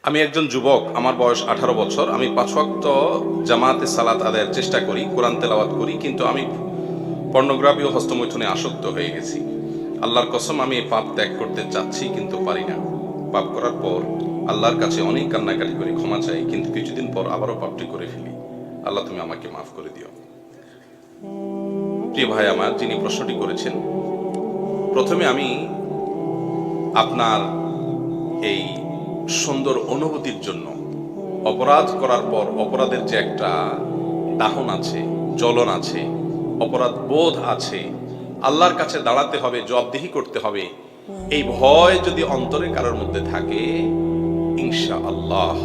আমি একজন যুবক, আমার বয়স 18 বছর। আমি 5 ওয়াক্ত জামাতে সালাত আদায়ের চেষ্টা করি, কোরআন তেলাওয়াত করি, কিন্তু আমি পর্নোগ্রাফি ও হস্তমৈথুনে আসক্ত হয়ে গেছি। আল্লাহর কসম, আমি এই পাপ ত্যাগ করতে চাচ্ছি কিন্তু পারি না। পাপ করার পর আল্লাহর কাছে অনেক কান্নাকাটি করে ক্ষমা চাই, কিন্তু কিছুদিন পর আবারও পাপটি করে ফেলি। আল্লাহ, তুমি আমাকে মাফ করে দিও। প্রিয় ভাই আমার, যিনি প্রশ্নটি করেছেন, প্রথমে আমি আপনার এই সুন্দর অনুভূতির জন্য, অপরাধ করার পর অপরাধের যে একটা দাহন আছে, জ্বলন আছে, অপরাধ বোধ আছে, আল্লাহর কাছে দাঁড়াতে হবে, জবাবদিহি করতে হবে, এই ভয় যদি অন্তরে কারোর মধ্যে থাকে, ইনশাআল্লাহ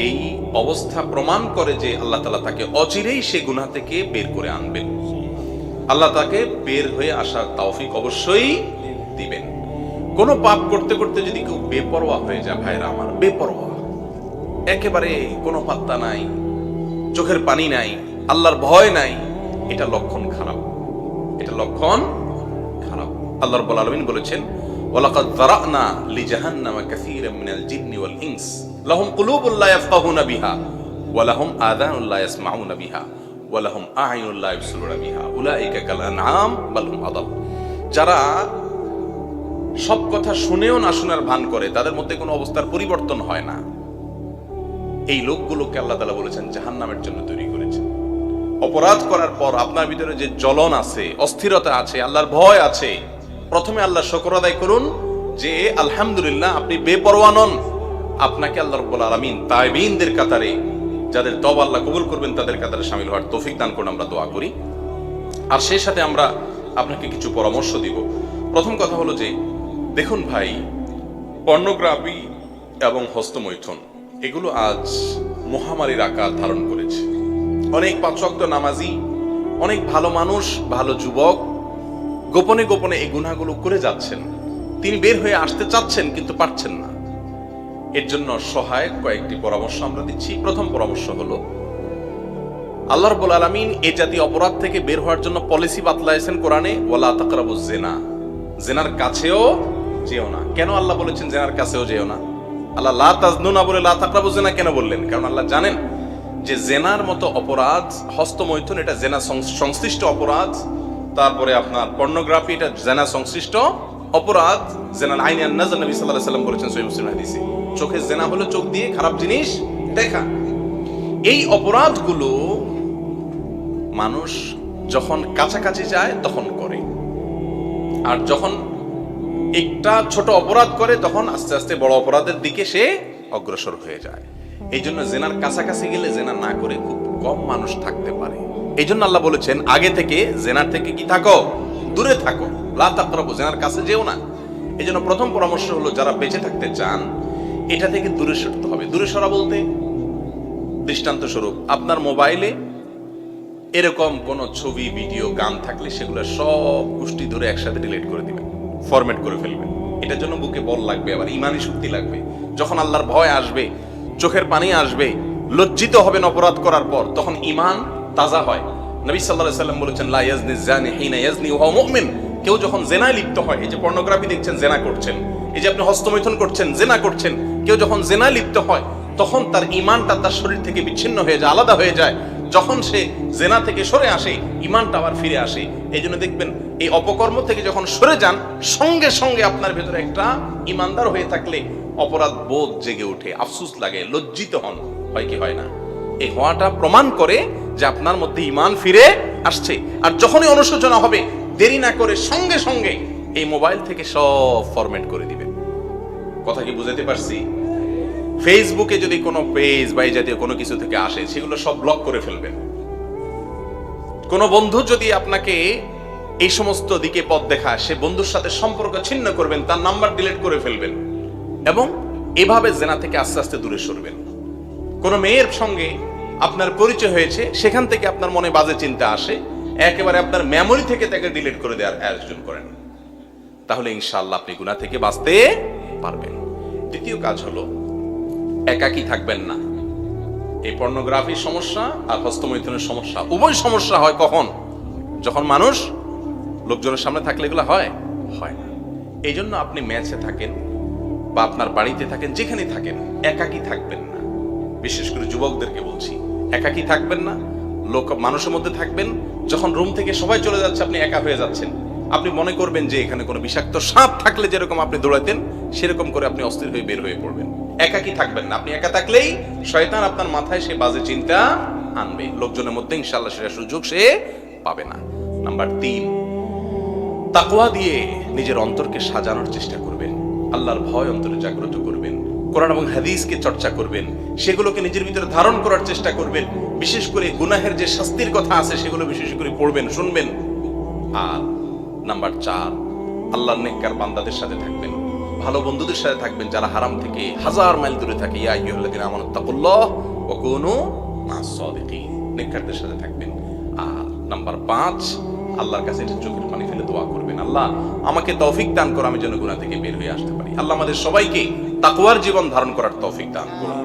এই অবস্থা প্রমাণ করে যে আল্লাহ তাআলা তাকে অচিরেই সে গুনাহ থেকে বের করে আনবেন। আল্লাহ তাকে বের হয়ে আসার তৌফিক অবশ্যই দিবেন। কোনো পাপ করতে করতে যদি কেউ বেপরোয়া হয়ে যায়, ভাইরা আমার, বেপরোয়া, একেবারে কোনো পাত্তা নাই, চোখের পানি নাই, আল্লাহর ভয় নাই, এটা লক্ষণ খারাপ, এটা লক্ষণ খারাপ। আল্লাহ রাব্বুল আলামিন বলেছেন, ওয়ালাকাদ যারানা লিজাহান্নামা কাসীরাম মিনাল জিন্নি ওয়াল ইনস লাহুম কুলুবুন লা ইয়াফকাহুনা বিহা ওয়া লাহুম আযানুন লা ইয়াসমাউনা বিহা ওয়া লাহুম আ'য়ুনুন লা ইবসিরুনা বিহা উলাইকা কাল আনআম বাল হুম আদাল। যারা সব কথা শুনেও না শোনার ভান করে, তাদের মধ্যে কোনো অবস্থার পরিবর্তন হয় না, এই লোকগুলোকে আল্লাহ তাআলা বলেছেন জাহান্নামের জন্য তৈরি করেছেন। অপরাধ করার পর আপনার ভিতরে যে জ্বলন আছে, অস্থিরতা আছে, আল্লাহর ভয় আছে, প্রথমে আল্লাহ শুকর আদায় করুন যে আলহামদুলিল্লাহ আপনি বেপরোয়া নন। আপনাকে আল্লাহ রাব্বুল আলামিন তাইবিনদের কাতারে, যাদের তওবা আল্লাহ কবুল করবেন, তাদের কাতারে শামিল হওয়ার তৌফিক দান করুন, আমরা দোয়া করি। আর সেই সাথে আমরা আপনাকে কিছু পরামর্শ দিব। প্রথম কথা হলো যে, দেখুন ভাই, পর্নোগ্রাফি এবং হস্তমৈথুন এগুলো আজ মহামারীর আকার ধারণ করেছে। অনেক 5 ওয়াক্ত নামাজি, অনেক ভালো মানুষ, ভালো যুবক গোপনে গোপনে এই গুনাহগুলো করে যাচ্ছেন। তিনি বের হয়ে আসতে চাচ্ছেন কিন্তু পারছেন না। এর জন্য সহায়ক কয়েকটি পরামর্শ আমরা দিচ্ছি। প্রথম পরামর্শ হলো, আল্লাহ রাব্বুল আলামিন এই জাতীয় অপরাধ থেকে বের হওয়ার জন্য পলিসি বাতলাইছেন কোরআনে, ওয়ালা তাকরাবুজ জিনা, জিনার কাছেও যেও না। কেন আল্লাহ বলেছেন জেনার কাছেও যেও না? আল্লাহ লা তাজনু না বলে লা তাকরাবু জিনা কেন বললেন? কারণ আল্লাহ জানেন যে জেনার মতো অপরাধ, হস্তমৈথুন এটা জেনা সংশ্লিষ্ট অপরাধ, তারপরে আপনার পর্নোগ্রাফি এটা জেনা সংশ্লিষ্ট অপরাধ। জেনাল আইনি আন নাজর, নবী সাল্লাল্লাহু আলাইহি ওয়াসাল্লাম বলেছেন সহিহ মুসলিম হাদিসে, চোখে জেনা হলো চোখ দিয়ে খারাপ জিনিস দেখা। এই অপরাধগুলো মানুষ যখন কাছাকাছি যায় তখন করে, আর যখন একটা ছোট অপরাধ করে তখন আস্তে আস্তে বড় অপরাধের দিকে সে অগ্রসর হয়ে যায়। এই জন্য জেনার কাছাকাছি গেলে জেনা না করে খুব কম মানুষ থাকতে পারে। এই জন্য আল্লাহ বলেছেন আগে থেকে জেনার থেকে কি থাকো, দূরে থাকো, লা তাকরাবু, জেনার কাছে যেও না। এই জন্য প্রথম পরামর্শ হলো, যারা বেঁচে থাকতে চান এটা থেকে দূরে সরতে হবে। দূরে সরা বলতে, দৃষ্টান্ত স্বরূপ, আপনার মোবাইলে এরকম কোন ছবি, ভিডিও, গান থাকলে সেগুলো সব গোষ্ঠী ধরে একসাথে ডিলিট করে দিবেন, ফরম্যাট করে ফেলবেন। এটার জন্য বুকে বল লাগবে, আবার ইমানি শক্তি লাগবে। যখন আল্লাহর ভয় আসবে, চোখের পানি আসবে, লজ্জিত হবেন অপরাধ করার পর, তখন ঈমান তাজা হয়। নবী সাল্লাল্লাহু আলাইহি ওয়াসাল্লাম বলেছেন, লা ইয়াজনি জানি হিনা ইয়াজনি ওয়া হুয়া মুমিন। কেউ যখন জেনায় লিপ্ত হয়, এই যে পর্নোগ্রাফি দেখছেন, জেনা করছেন, এই যে আপনি হস্তমৈথুন করছেন, জেনা করছেন, কেউ যখন জেনায় লিপ্ত হয় তখন তার ঈমানটা তার শরীর থেকে বিচ্ছিন্ন হয়ে যায়, আলাদা হয়ে যায়। যখন সে জেনা থেকে সরে আসে, ঈমানটা আবার ফিরে আসে। এই জন্য দেখবেন এই অপকর্ম থেকে যখন সরে যান, সঙ্গে সঙ্গে আপনার ভেতরে একটা ঈমানদার হয়ে থাকলে অপরাধ বোধ জেগে ওঠে, আফসোস লাগে, লজ্জিত হন। হয় কি হয় না? এই হওয়াটা প্রমাণ করে যে আপনার মধ্যে ঈমান ফিরে আসছে। আর যখনই অনুশোচনা হবে, দেরি না করে সঙ্গে সঙ্গে এই মোবাইল থেকে সব ফরম্যাট করে দিবেন। কথা কি বুঝাতে পারছি? ফেসবুকে যদি কোনো পেজ বা এই জাতীয় কোনো কিছু থেকে আসে, সেগুলো সব ব্লক করে ফেলবেন। কোনো বন্ধু যদি আপনাকে এই সমস্ত দিকে পথ দেখায়, সে বন্ধুর সাথে সম্পর্ক ছিন্ন করবেন, তার নাম্বার ডিলিট করে ফেলবেন, এবং এভাবে জেনা থেকে আস্তে আস্তে দূরে সরবেন। কোনো মেয়ের সঙ্গে আপনার পরিচয় হয়েছে, সেখান থেকে আপনার মনে বাজে চিন্তা আসে, একেবারে আপনার মেমোরি থেকে তাকে ডিলিট করে দেওয়ার আয়োজন করেন। তাহলে ইনশাআল্লাহ আপনি গুনাহ থেকে বাঁচতে পারবেন। দ্বিতীয় কাজ হলো, একাকী থাকবেন না। এই পর্নোগ্রাফির সমস্যা আর হস্তমৈথুনের সমস্যা, উভয় সমস্যা হয় কখন? যখন মানুষ লোকজনের সামনে থাকলে এগুলো হয় না। এই জন্য আপনি ম্যাচে থাকেন, বা আপনার বাড়িতে থাকেন, যেখানে থাকেন, একাকী থাকবেন না। বিশেষ করে যুবকদেরকে বলছি, একাকী থাকবেন না, মানুষের মধ্যে থাকবেন। যখন রুম থেকে সবাই চলে যাচ্ছে, আপনি একা হয়ে যাচ্ছেন, আপনি মনে করবেন যে এখানে কোনো বিষাক্ত সাপ থাকলে যেরকম আপনি দৌড়াতেন, সেরকম করে আপনি অস্থির হয়ে বের হয়ে পড়বেন। একাকী থাকবেন না। আপনি একা থাকলেই শয়তান আপনার মাথায় সে বাজে চিন্তা আনবে, লোকজনের মধ্যে ইনশাআল্লাহ সেটা সুযোগ সে পাবে না। নাম্বার 3, তাকওয়া দিয়ে নিজের অন্তরকে সাজানোর চেষ্টা করবেন। আল্লাহর ভয় অন্তরে জাগ্রত করবেন, কোরআন এবং হাদিসকে চর্চা করবেন, সেগুলোকে নিজের ভিতরে ধারণ করার চেষ্টা করবেন। বিশেষ করে গুনাহের যে শাস্তির কথা আছে সেগুলো বিশেষ করে পড়বেন, শুনবেন। আর নাম্বার 4, আল্লাহর নেককার বান্দাদের সাথে থাকবেন, ভালো বন্ধুদের সাথে থাকবেন যারা হারাম থেকে 1000 মাইল দূরে থাকে। ইয়া আইয়ুহাল্লাযীনা আমানুত্তাকুল্লাহ ওয়া কুনু মা'আস সাদিকিন, নেককারদের সাথে থাকবেন। আর নাম্বার 5, আল্লাহর কাছে চোখের পানি ফেলে দোয়া করবেন, আল্লাহ আমাকে তৌফিক দান করো, আমি যেন গুনাহ থেকে বের হয়ে আসতে পারি। আল্লাহ আমাদের সবাইকে তাকওয়ার জীবন ধারণ করার তৌফিক দান করুন।